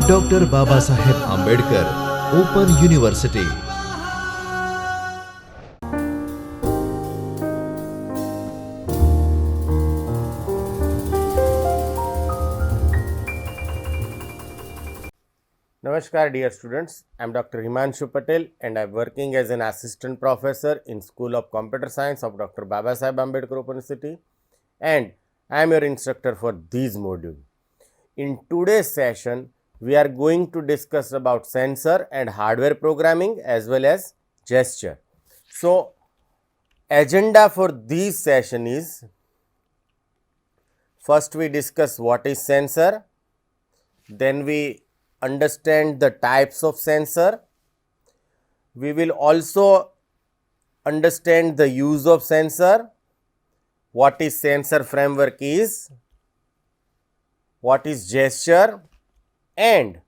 Doctor Baba Saheb Ambedkar Open University. Namaskar dear students, I am Dr. Himanshu Patel and I am working as an assistant professor in School of Computer Science of Dr. Baba Saheb Ambedkar Open University and I am your instructor for these modules. In today's session, we are going to discuss about sensor and hardware programming as well as gesture. So, agenda for this session is, first we discuss what is sensor, then we understand the types of sensor. We will also understand the use of sensor, what is sensor framework is, what is gesture, and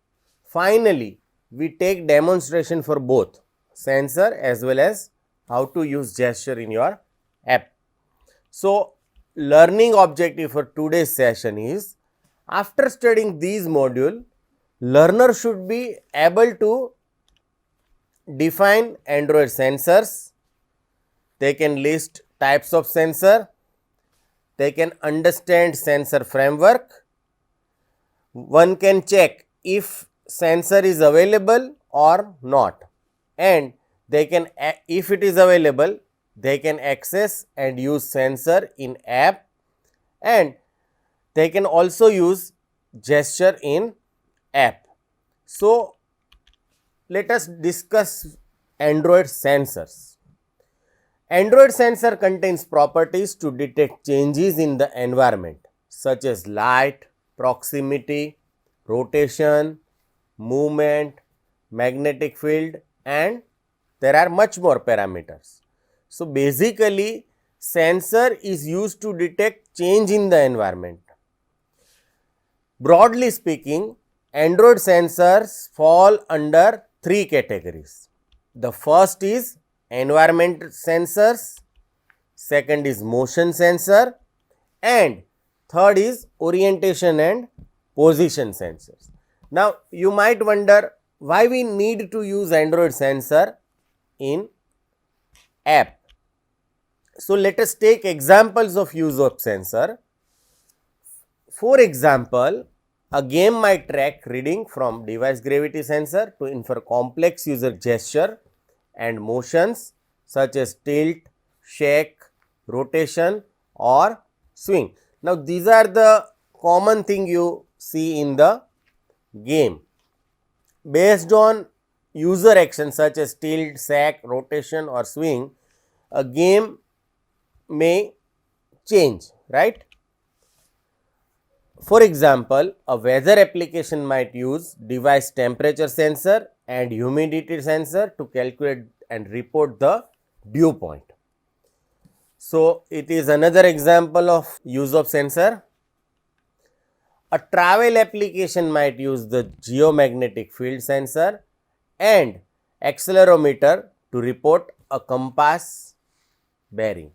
finally we take demonstration for both sensor as well as how to use gesture in your app. So, learning objective for today's session is, after studying these module, learner should be able to define Android sensors, they can list types of sensor, they can understand sensor framework, one can check if sensor is available or not, and they can, if it is available, they can access and use sensor in app, and they can also use gesture in app. So, let us discuss Android sensors. Android sensor contains properties to detect changes in the environment such as light, proximity, rotation, movement, magnetic field, and there are much more parameters. So, basically sensor is used to detect change in the environment. Broadly speaking, Android sensors fall under three categories. The first is environment sensors, second is motion sensor, and third is orientation and position sensors. Now, you might wonder why we need to use Android sensor in app. So, let us take examples of use of sensor. For example, a game might track reading from device gravity sensor to infer complex user gesture and motions such as tilt, shake, rotation or swing. Now, these are the common thing you see in the game. Based on user action such as tilt, shake, rotation or swing, a game may change, right. For example, a weather application might use device temperature sensor and humidity sensor to calculate and report the dew point. So, it is another example of use of sensor. A travel application might use the geomagnetic field sensor and accelerometer to report a compass bearing.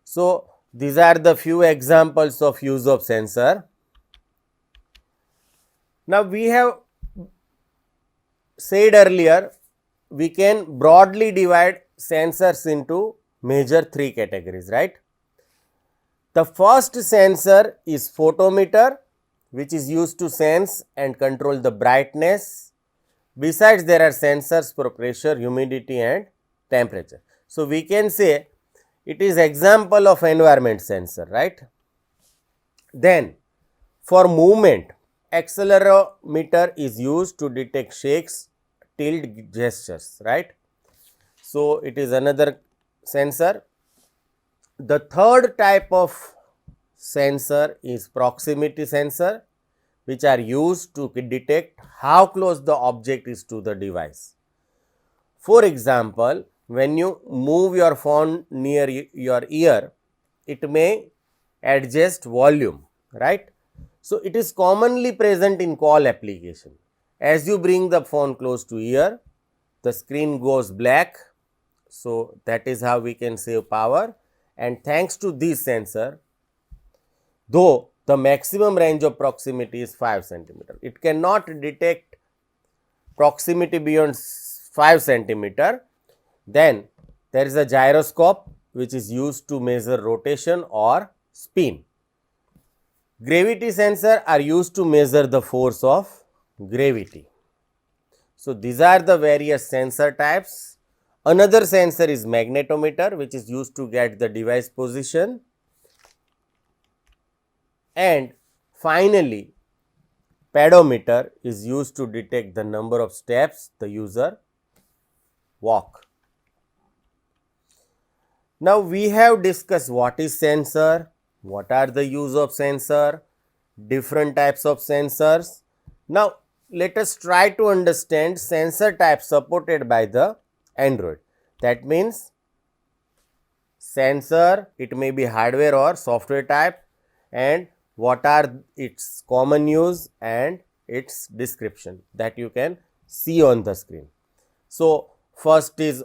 So, these are the few examples of use of sensor. Now, we have said earlier, we can broadly divide sensors into major three categories, right. The first sensor is photometer, which is used to sense and control the brightness. Besides, there are sensors for pressure, humidity and temperature. So, we can say it is example of environment sensor, right. Then for movement, accelerometer is used to detect shakes, tilt gestures, right. So, it is another sensor. The third type of sensor is proximity sensor, which are used to detect how close the object is to the device. For example, when you move your phone near your ear, it may adjust volume, right. So, it is commonly present in call application. As you bring the phone close to ear, the screen goes black. So, that is how we can save power, and thanks to this sensor, though the maximum range of proximity is 5 centimeter. It cannot detect proximity beyond 5 centimeter. Then there is a gyroscope which is used to measure rotation or spin. Gravity sensor are used to measure the force of gravity. So, these are the various sensor types. Another sensor is magnetometer, which is used to get the device position. And finally, pedometer is used to detect the number of steps the user walk. Now, we have discussed what is sensor, what are the use of sensor, different types of sensors. Now, let us try to understand sensor types supported by the Android. That means sensor, it may be hardware or software type, and what are its common use and its description that you can see on the screen. So, first is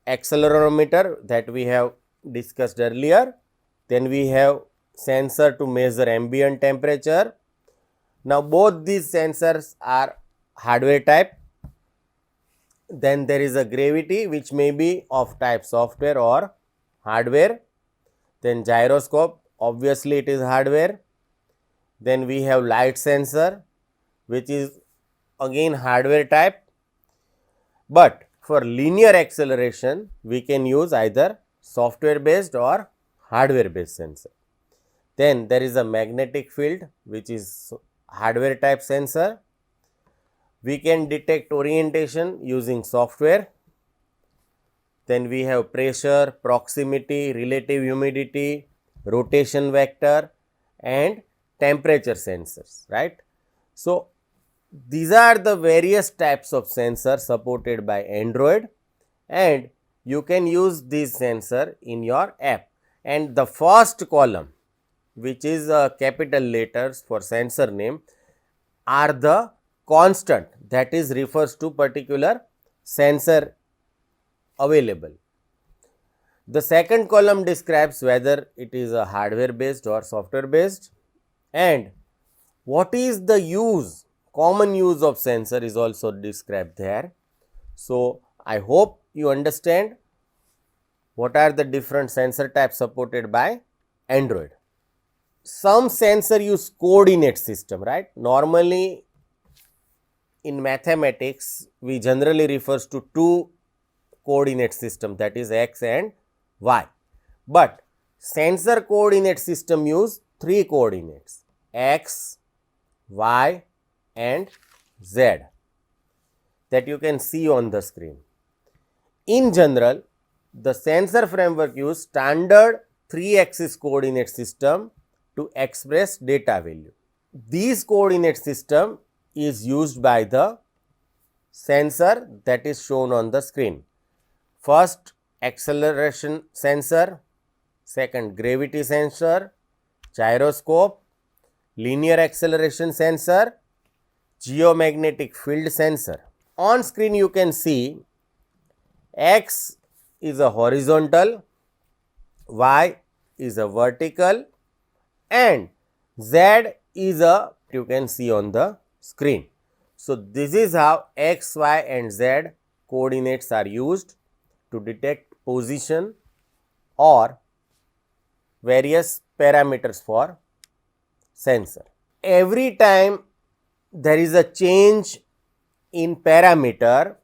accelerometer that we have discussed earlier. Then we have sensor to measure ambient temperature. Now, both these sensors are hardware type. Then there is a gravity which may be of type software or hardware. Then gyroscope, obviously it is hardware. Then we have light sensor which is again hardware type. But for linear acceleration, we can use either software based or hardware based sensor. Then there is a magnetic field which is hardware type sensor. We can detect orientation using software. Then we have pressure, proximity, relative humidity, rotation vector and temperature sensors, right. So, these are the various types of sensors supported by Android, and you can use this sensor in your app. And the first column, which is capital letters for sensor name, are the constant, that is refers to particular sensor available. The second column describes whether it is a hardware based or software based, and what is the use, common use of sensor is also described there. So, I hope you understand what are the different sensor types supported by Android. Some sensor use coordinate system, right. Normally in mathematics, we generally refers to two coordinate system, that is x and y. But sensor coordinate system use three coordinates, x, y and z, that you can see on the screen. In general, the sensor framework use standard 3-axis coordinate system to express data value. These coordinate system is used by the sensor that is shown on the screen. First, acceleration sensor, second gravity sensor, gyroscope, linear acceleration sensor, geomagnetic field sensor. On screen you can see x is a horizontal, y is a vertical and z is a, you can see on the screen. So, this is how x, y and z coordinates are used to detect position or various parameters for sensor. Every time there is a change in parameter,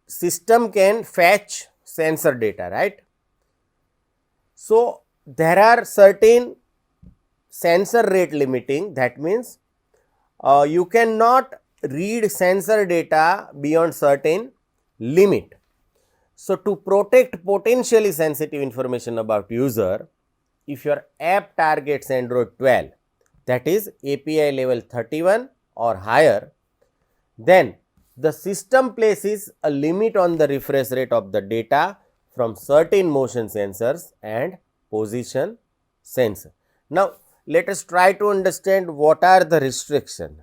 system can fetch sensor data, right. So, there are certain sensor rate limiting, that means you cannot read sensor data beyond certain limit. So, to protect potentially sensitive information about user, if your app targets Android 12, that is API level 31 or higher, then the system places a limit on the refresh rate of the data from certain motion sensors and position sensor. Now, let us try to understand what are the restrictions.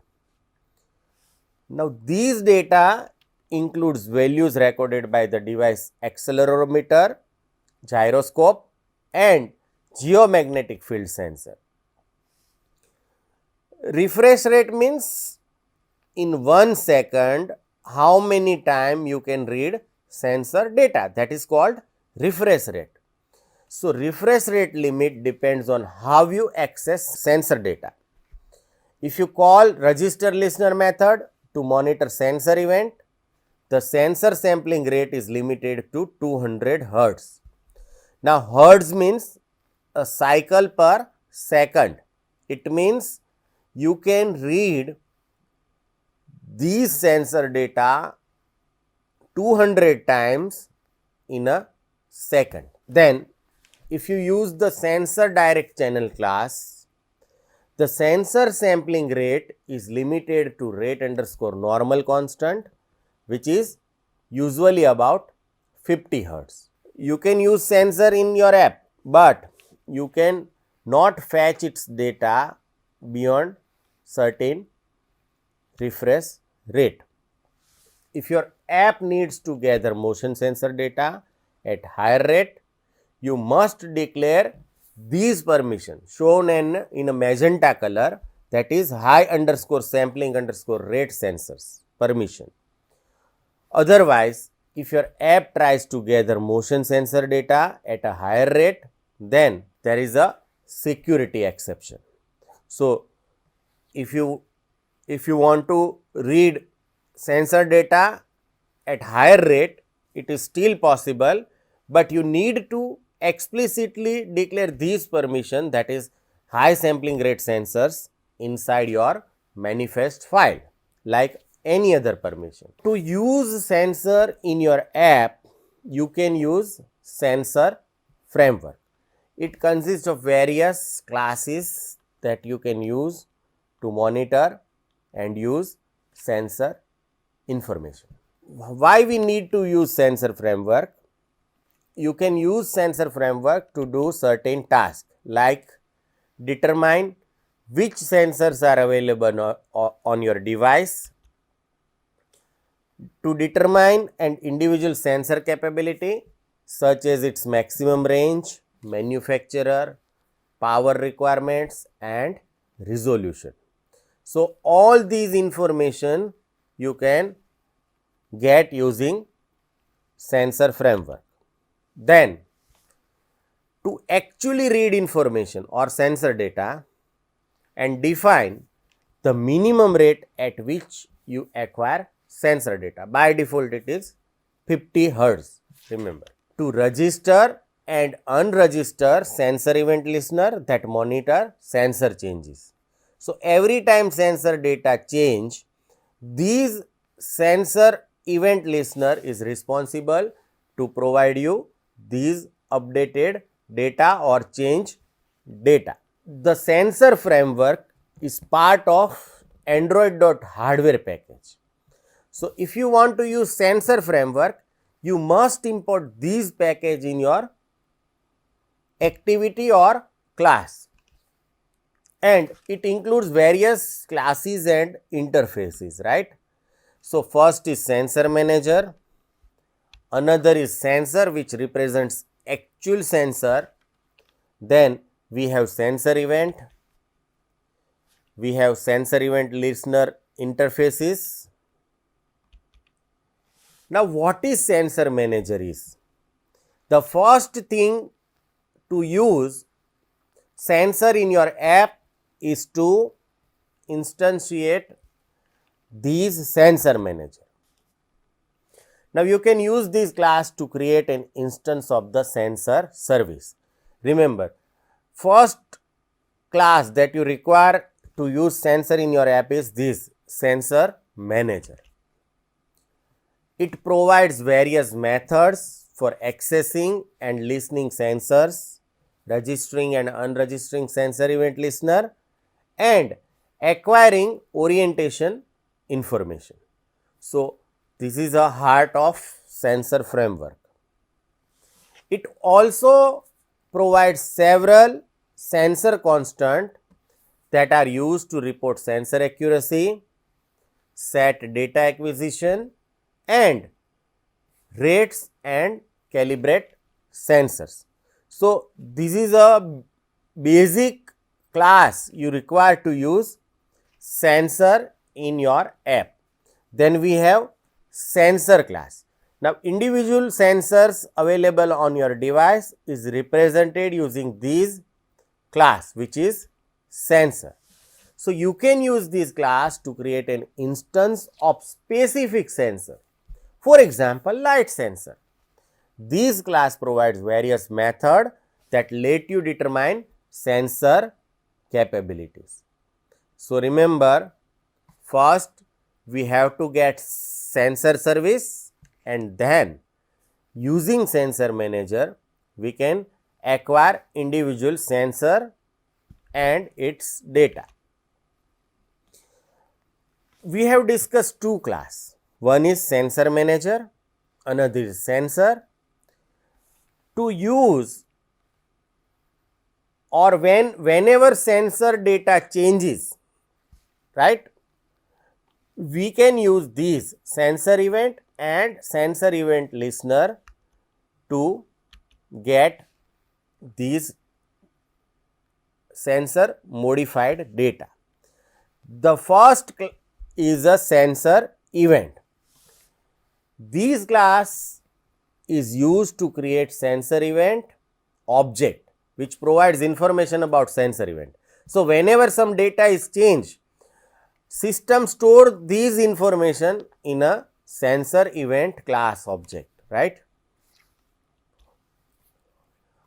Now, these data includes values recorded by the device accelerometer, gyroscope and geomagnetic field sensor. Refresh rate means in 1 second how many time you can read sensor data, that is called refresh rate. So, refresh rate limit depends on how you access sensor data. If you call register listener method to monitor sensor event, the sensor sampling rate is limited to 200 hertz. Now, hertz means a cycle per second. It means you can read these sensor data 200 times in a second. Then, if you use the sensor direct channel class, the sensor sampling rate is limited to rate underscore normal constant, which is usually about 50 hertz. You can use sensor in your app, but you can not fetch its data beyond certain refresh rate. If your app needs to gather motion sensor data at higher rate, you must declare these permissions shown in a magenta color, that is high underscore sampling underscore rate sensors permission. Otherwise, if your app tries to gather motion sensor data at a higher rate, then there is a security exception. So, if you want to read sensor data at higher rate, it is still possible, but you need to explicitly declare these permission, that is high sampling rate sensors inside your manifest file like any other permission. To use sensor in your app, you can use sensor framework. It consists of various classes that you can use to monitor and use sensor information. Why we need to use sensor framework? You can use sensor framework to do certain tasks like determine which sensors are available on your device, to determine an individual sensor capability such as its maximum range, manufacturer, power requirements and resolution. So, all these information you can get using sensor framework. Then, to actually read information or sensor data and define the minimum rate at which you acquire sensor data. By default, it is 50 hertz. Remember, to register and unregister sensor event listener that monitor sensor changes. So, every time sensor data change, these sensor event listener is responsible to provide you these updated data or change data. The sensor framework is part of Android.hardware package. So, if you want to use sensor framework, you must import these package in your activity or class, and it includes various classes and interfaces, right. So, first is sensor manager, another is sensor which represents actual sensor, then we have sensor event, we have sensor event listener interfaces. Now, what is sensor manager is? The first thing to use sensor in your app is to instantiate these sensor manager. Now, you can use this class to create an instance of the sensor service. Remember, first class that you require to use sensor in your app is this sensor manager. It provides various methods for accessing and listening sensors, registering and unregistering sensor event listener, and acquiring orientation information. So, this is a heart of sensor framework. It also provides several sensor constants that are used to report sensor accuracy, set data acquisition and rates and calibrate sensors. So, this is a basic class you require to use sensor in your app. Then we have sensor class. Now, individual sensors available on your device is represented using these class, which is sensor. So, you can use this class to create an instance of specific sensor. For example, light sensor. This class provides various methods that let you determine sensor capabilities. So, remember, first we have to get sensor service, and then using sensor manager we can acquire individual sensor and its data. We have discussed two classes. One is sensor manager, another is sensor. To use or whenever sensor data changes, right, we can use these sensor event and sensor event listener to get these sensor modified data. The first is a sensor event. This class is used to create sensor event object which provides information about sensor event. So, whenever some data is changed, system store these information in a sensor event class object, right.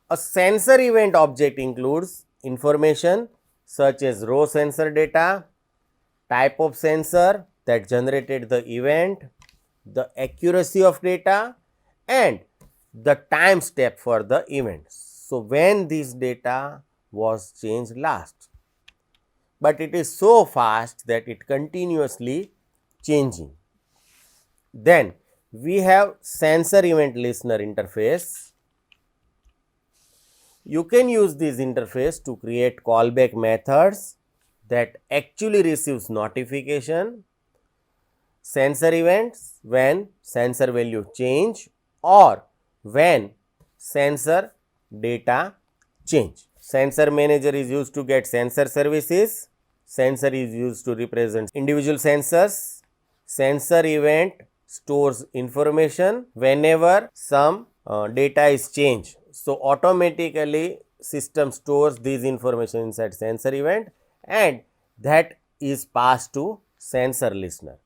A sensor event object includes information such as raw sensor data, type of sensor that generated the event, the accuracy of data and the time step for the event. So, when this data was changed last, but it is so fast that it continuously changing. Then we have sensor event listener interface. You can use this interface to create callback methods that actually receives notification sensor events when sensor value change or when sensor data change. Sensor manager is used to get sensor services, sensor is used to represent individual sensors, sensor event stores information whenever some data is changed. So, automatically system stores this information inside sensor event and that is passed to sensor listener,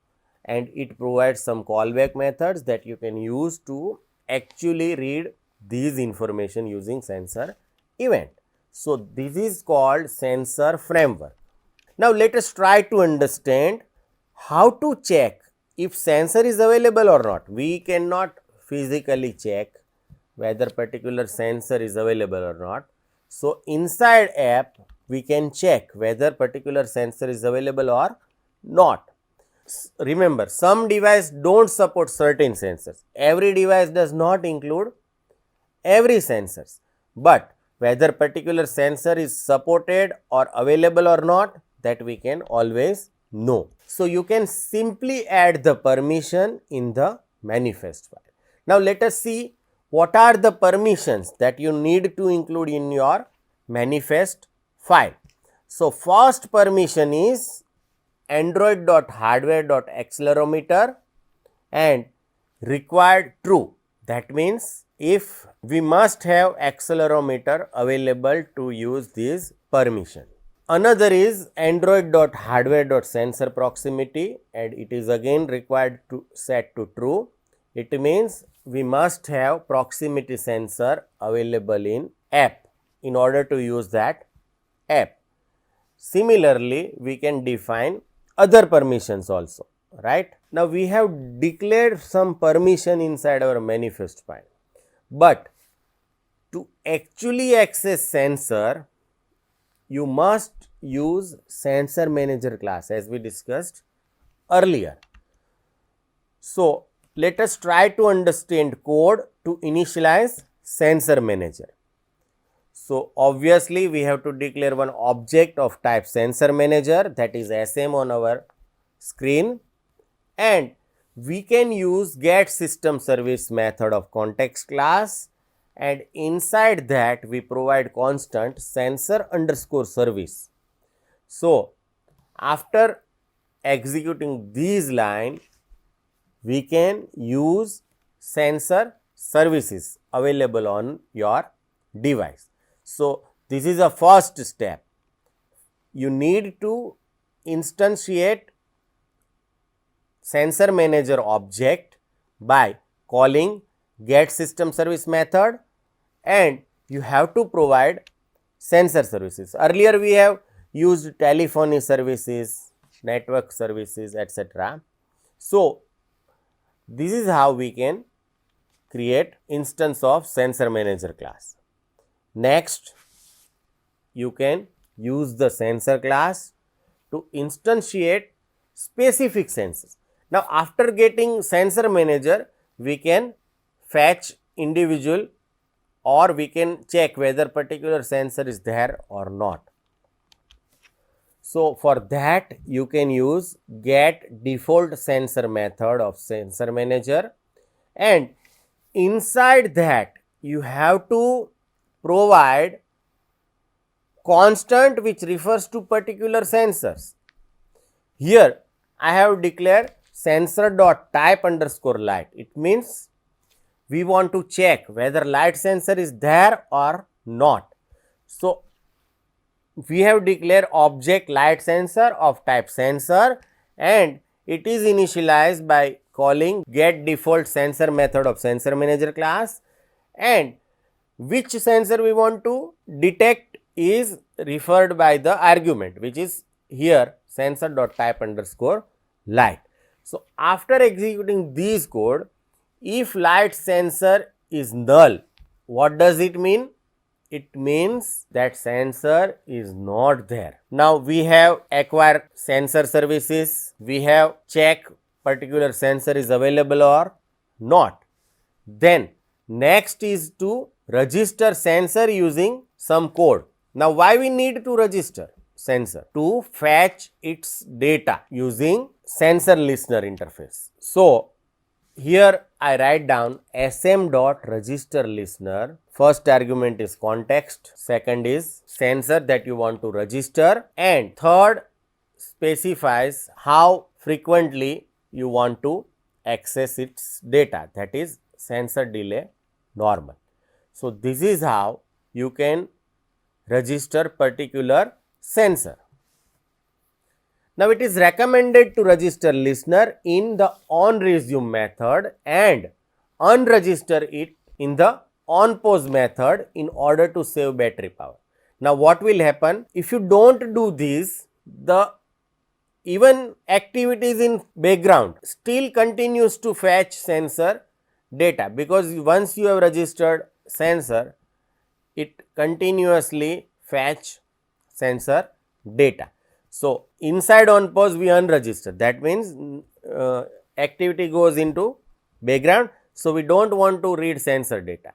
and it provides some callback methods that you can use to actually read these information using sensor event. So, this is called sensor framework. Now, let us try to understand how to check if sensor is available or not. We cannot physically check whether particular sensor is available or not. So, inside app we can check whether particular sensor is available or not. Remember, some device do not support certain sensors. Every device does not include every sensors, but whether particular sensor is supported or available or not, that we can always know. So, you can simply add the permission in the manifest file. Now, let us see what are the permissions that you need to include in your manifest file. So, first permission is android.hardware.accelerometer and required true. That means, if we must have accelerometer available to use this permission. Another is android.hardware.sensor proximity, and it is again required to set to true. It means we must have proximity sensor available in app in order to use that app. Similarly, we can define other permissions also, right. Now, we have declared some permission inside our manifest file, but to actually access sensor, you must use sensor manager class as we discussed earlier. So, let us try to understand code to initialize sensor manager. So, obviously, we have to declare one object of type sensor manager, that is SM on our screen, and we can use get system service method of context class, and inside that we provide constant sensor underscore service. So, After executing these line, we can use sensor services available on your device. So, this is a first step. You need to instantiate sensor manager object by calling get system service method, and you have to provide sensor services. Earlier we have used telephony services, network services, etc. So, this is how we can create instance of sensor manager class. Next, you can use the sensor class to instantiate specific sensors. Now, after getting sensor manager, we can fetch individual, or we can check whether particular sensor is there or not. So, for that you can use get default sensor method of sensor manager, and inside that you have to provide constant which refers to particular sensors. Here I have declared sensor dot type underscore light. It means we want to check whether light sensor is there or not. So, we have declared object light sensor of type sensor, and it is initialized by calling get default sensor method of sensor manager class, and which sensor we want to detect is referred by the argument, which is here sensor dot type underscore light. So, after executing these code, if light sensor is null, what does it mean? It means that sensor is not there. Now, we have acquire sensor services, we have check particular sensor is available or not. Then next is to register sensor using some code. Now, why we need to register sensor? To fetch its data using sensor listener interface. So, here I write down sm dot register listener. First argument is context, second is sensor that you want to register, and third specifies how frequently you want to access its data, that is sensor delay normal. So, this is how you can register particular sensor. Now, it is recommended to register listener in the on resume method and unregister it in the on pause method in order to save battery power. Now, what will happen if you do not do this? The even activities in background still continues to fetch sensor data, because once you have registered sensor, it continuously fetch sensor data. So, inside on pause we unregister, that means activity goes into background. So, we do not want to read sensor data,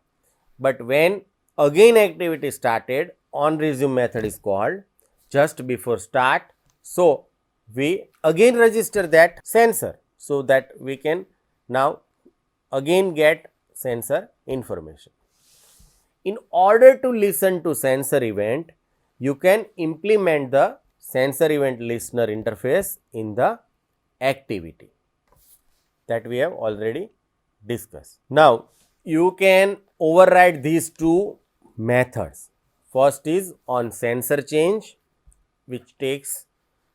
but when again activity started, on resume method is called just before start. So, we again register that sensor, so that we can now again get sensor information. In order to listen to sensor event, you can implement the sensor event listener interface in the activity that we have already discussed. Now, you can override these two methods. First is on sensor change, which takes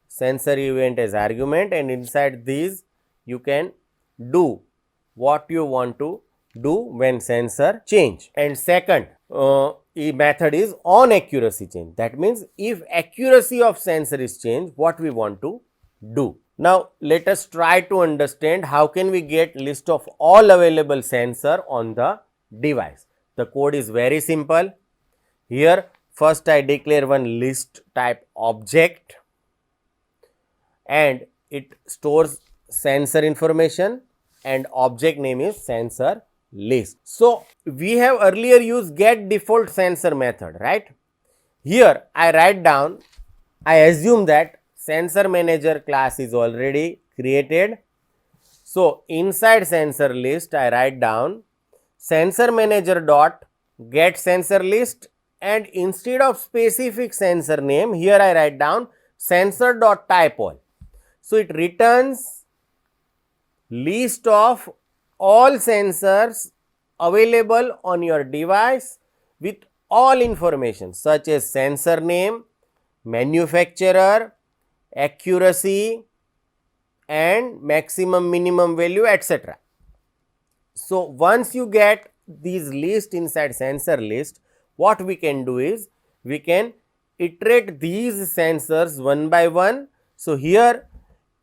sensor event as argument, and inside these you can do what you want to do when sensor change. And second method is on accuracy change, that means if accuracy of sensor is changed, what we want to do. Now, let us try to understand how can we get list of all available sensor on the device. The code is very simple. Here first I declare one list type object, and it stores sensor information, and object name is sensor list. So, we have earlier used get default sensor method, right? Here I write down, I assume that sensor manager class is already created. So, inside sensor list I write down sensor manager dot get sensor list, and instead of specific sensor name, here I write down sensor.type all. So it returns list of all sensors available on your device with all information such as sensor name, manufacturer, accuracy and maximum minimum value, etc. So once you get these list inside sensor list, what we can do is we can iterate these sensors one by one. So here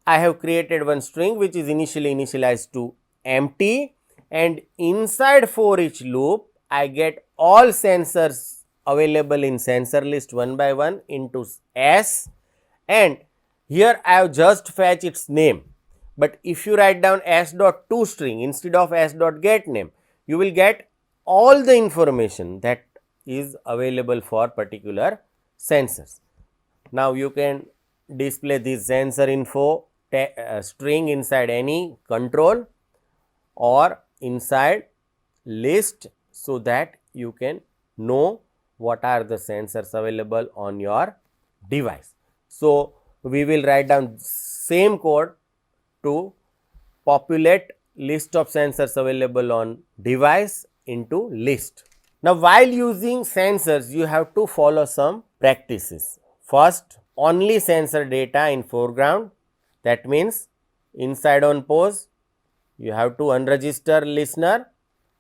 I have created one string which is initially initialized to empty, and inside for each loop I get all sensors available in sensor list one by one into S, and here I have just fetch its name. But if you write down s dot to string instead of s dot get name, you will get all the information that is available for particular sensors. Now you can display this sensor info string inside any control or inside list, so that you can know what are the sensors available on your device. So we will write down same code to populate list of sensors available on device into list. Now while using sensors, you have to follow some practices. First, only sensor data in foreground, that means inside on pose you have to unregister listener,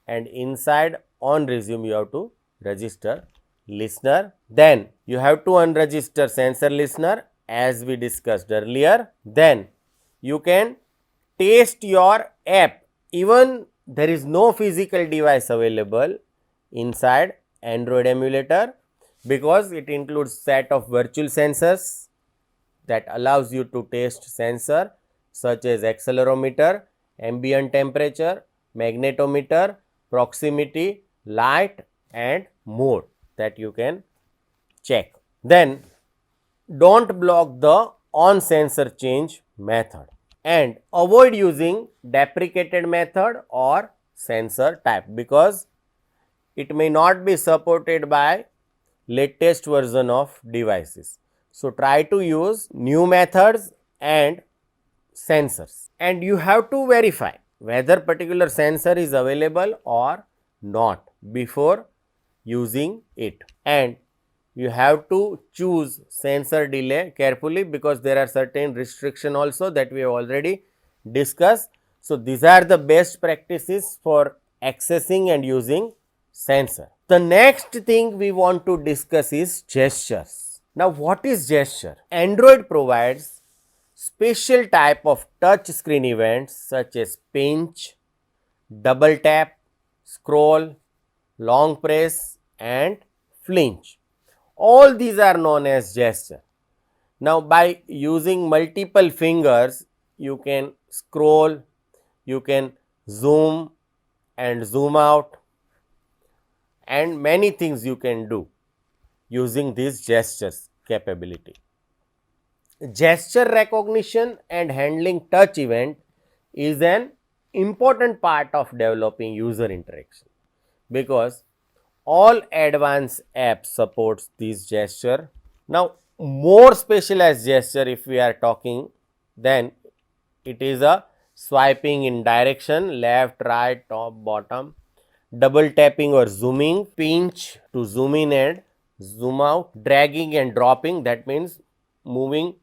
and inside on resume you have to register listener. Then you have to unregister sensor listener as we discussed earlier. Then you can test your app even there is no physical device available inside Android emulator, because it includes set of virtual sensors that allows you to test sensor such as accelerometer, ambient temperature, magnetometer, proximity, light and mode that you can check. Then don't block the on sensor change method and avoid using deprecated method or sensor type, because it may not be supported by latest version of devices. So try to use new methods and sensors, and you have to verify whether particular sensor is available or not before using it, and you have to choose sensor delay carefully, because there are certain restriction also that we have already discussed. So these are the best practices for accessing and using sensor. The next thing we want to discuss is gestures. Now what is gesture? Android provides special type of touch screen events such as pinch, double tap, scroll, long press and flinch. All these are known as gesture. Now by using multiple fingers you can scroll, you can zoom and zoom out, and many things you can do using this gestures capability. Gesture recognition and handling touch event is an important part of developing user interaction, because all advanced apps supports this gesture. Now more specialized gesture if we are talking, then it is a swiping in direction left, right, top, bottom, double tapping or zooming, pinch to zoom in and zoom out, dragging and dropping, that means moving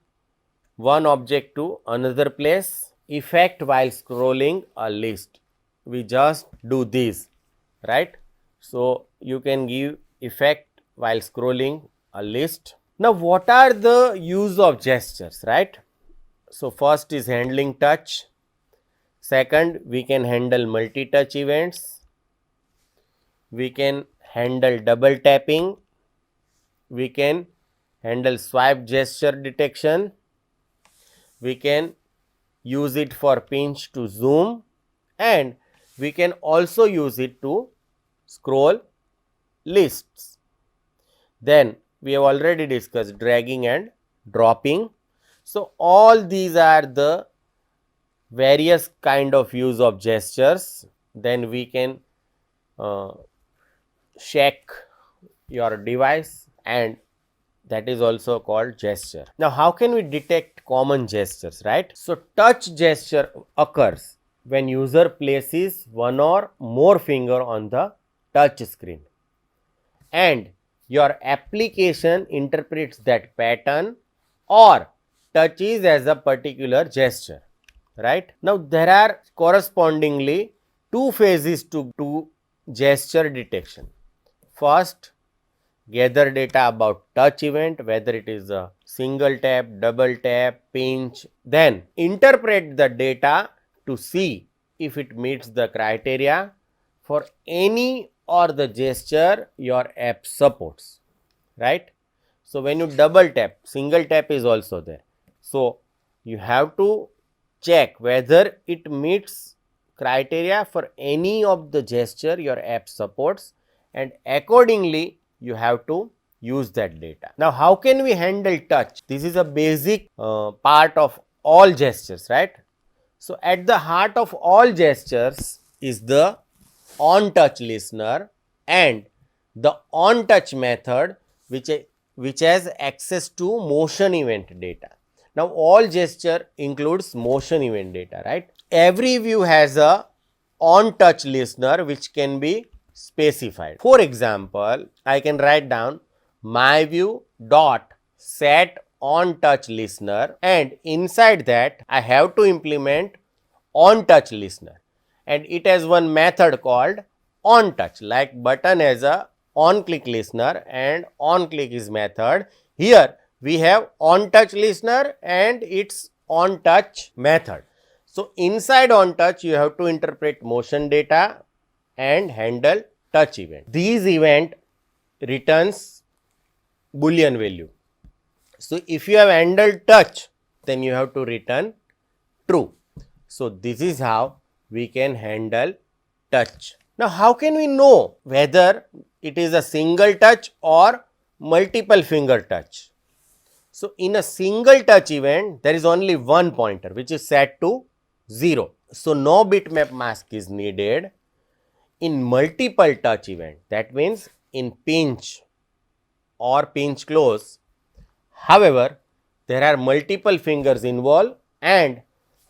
one object to another place, effect while scrolling a list. We just do this, right? So you can give effect while scrolling a list. Now what are the use of gestures, right? So first is handling touch. Second, we can handle multi-touch events. We can handle double tapping. We can handle swipe gesture detection. We can use it for pinch to zoom, and we can also use it to scroll lists. Then we have already discussed dragging and dropping. So all these are the various kind of use of gestures. Then we can shake your device and that is also called gesture. Now, how can we detect common gestures, right? So, touch gesture occurs when user places one or more finger on the touch screen and your application interprets that pattern or touches as a particular gesture, right? Now, there are correspondingly two phases to gesture detection. First, gather data about touch event, whether it is a single tap, double tap, pinch, then interpret the data to see if it meets the criteria for any or the gesture your app supports, right? So, when you double tap, single tap is also there. So, you have to check whether it meets criteria for any of the gesture your app supports, and accordingly you have to use that data. Now, how can we handle touch? This is a basic part of all gestures, right? So, at the heart of all gestures is the on touch listener and the on touch method which has access to motion event data. Now, all gesture includes motion event data, right? Every view has a on touch listener which can be specified. For example, I can write down my view dot set on touch listener, and inside that I have to implement on touch listener, and it has one method called on touch, like button as a on click listener and on click is method. Here we have on touch listener and its on touch method. So, inside on touch you have to interpret motion data and handle touch event. These event returns boolean value. So, if you have handled touch, then you have to return true. So, this is how we can handle touch. Now, how can we know whether it is a single touch or multiple finger touch? So, in a single touch event, there is only one pointer which is set to 0. So, no bitmap mask is needed. In multiple touch event, that means in pinch or pinch close, however, there are multiple fingers involved and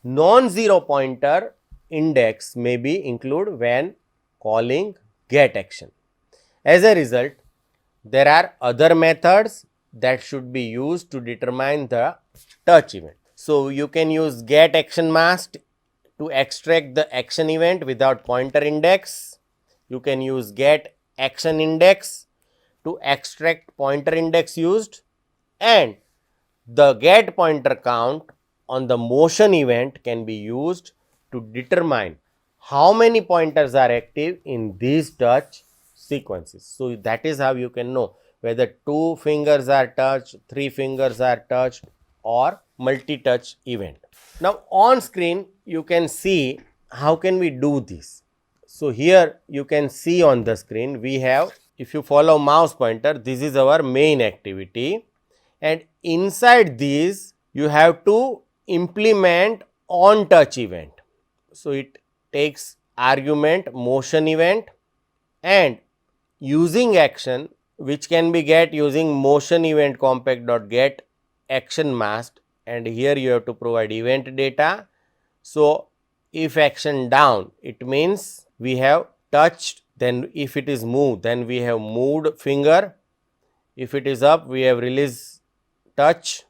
non-zero pointer index may be included when calling get action. As a result, there are other methods that should be used to determine the touch event. So, you can use get action mask to extract the action event without pointer index. You can use get action index to extract pointer index used, and the get pointer count on the motion event can be used to determine how many pointers are active in these touch sequences. So, that is how you can know whether 2 fingers are touched, 3 fingers are touched or multi-touch event. Now, on screen you can see how can we do this. So, here you can see on the screen we have, if you follow mouse pointer, this is our main activity, and inside these you have to implement on touch event. So, it takes argument motion event and using action which can be get using motion event compact dot get action mask, and here you have to provide event data. So, if action down, it means we have touched, then if it is moved, then we have moved finger. If it is up, we have released touch.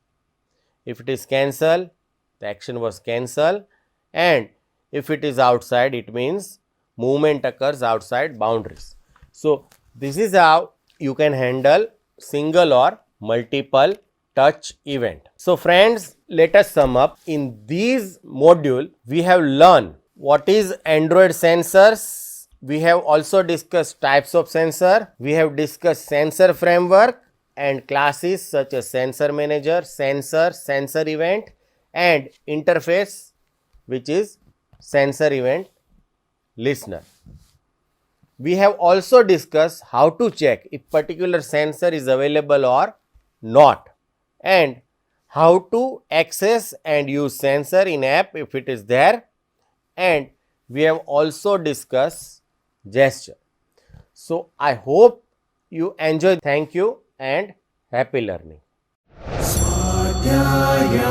If it is cancel, the action was cancel, and if it is outside, it means movement occurs outside boundaries. So, this is how you can handle single or multiple touch event. So, friends, let us sum up. In this module, we have learned what is Android sensors. We have also discussed types of sensor. We have discussed sensor framework and classes such as sensor manager, sensor, sensor event, and interface which is sensor event listener. We have also discussed how to check if particular sensor is available or not, and how to access and use sensor in app if it is there, and we have also discussed gesture. So, I hope you enjoy. Thank you and happy learning. स्वाध्याय